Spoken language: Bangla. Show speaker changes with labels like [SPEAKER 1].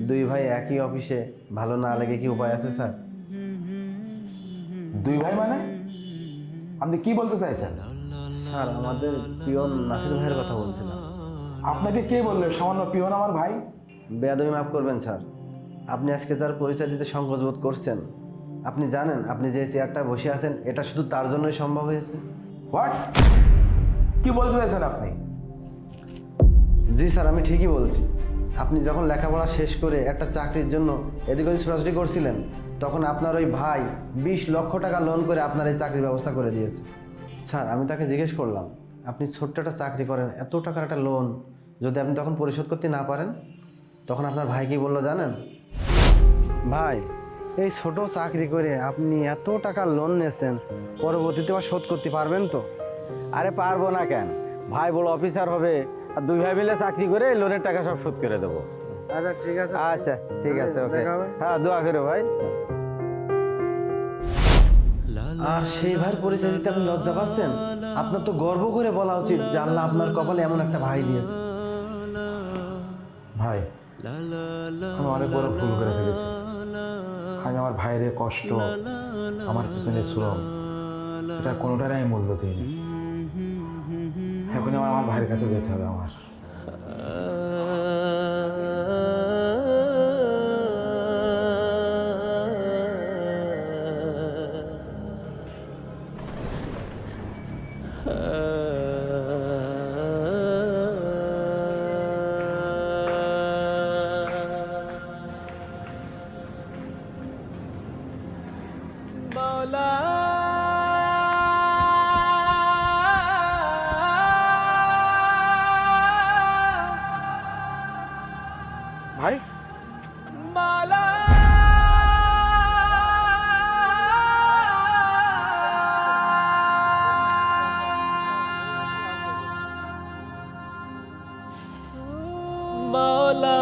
[SPEAKER 1] দুই ভাই একই অফিসে, ভালো না লেগে কি উপায় আছে স্যার?
[SPEAKER 2] দুই ভাই মানে? আপনি কি বলতে চাইছেন?
[SPEAKER 1] স্যার আমাদের পিয়ন নাসির ভাইয়ের কথা বলছিলাম।
[SPEAKER 2] আপনাকে কে বললো সামান্য পিয়ন আমার ভাই?
[SPEAKER 1] বেয়াদবি মাফ করবেন স্যার, আপনি আজকে যার পরিচয় দিতে সংকোচ বোধ করছেন, আপনি জানেন আপনি যে চেয়ারটায় বসে আছেন এটা শুধু তার জন্যই সম্ভব হয়েছে।
[SPEAKER 2] হোয়াট? কি বলতে চাইছেন আপনি?
[SPEAKER 1] জি স্যার, আমি ঠিকই বলছি। আপনি যখন লেখাপড়া শেষ করে একটা চাকরির জন্য এদিক ওদিক ছোটাছুটি করছিলেন, তখন আপনার ওই ভাই 20 লক্ষ টাকা লোন করে আপনার এই চাকরির ব্যবস্থা করে দিয়েছে। স্যার আমি তাকে জিজ্ঞেস করলাম, আপনি ছোট্ট একটা চাকরি করেন, এত টাকার একটা লোন যদি আপনি তখন পরিশোধ করতে না পারেন, তখন আপনার ভাই কি বললো জানেন? ভাই, এই ছোট চাকরি করে আপনি এত টাকা লোন নিয়েছেন, পরবর্তীতে আবার শোধ করতে পারবেন তো?
[SPEAKER 3] আরে পারবো না কেন, ভাই বড় অফিসার হবে আর দুই ভাই মিলে চাকরি করে লোনের টাকা সব শোধ করে দেবো।
[SPEAKER 1] আচ্ছা ঠিক আছে।
[SPEAKER 3] আচ্ছা ঠিক আছে, ওকে।
[SPEAKER 1] দেখা হবে।
[SPEAKER 3] হ্যাঁ, দোয়া করো ভাই।
[SPEAKER 1] আর সেই ভাইয়ের পরিচয় দিতে আপনি লজ্জা পাচ্ছেন? আপনার তো গর্ব করে বলা উচিত যে আল্লাহ আপনার কপালে এমন একটা ভাই দিয়েছে।
[SPEAKER 2] ভাই, আমি অনেক বড় ভুল করে ফেলেছি। আমি আমার ভাইয়ের কষ্ট, আমার পিছনে শ্রম, এটা কোনোটার আমি মূল্য দিইনি। এখন আমার ভাইয়ের কাছে যেতে হবে আমার। ভাই,
[SPEAKER 4] মাওলা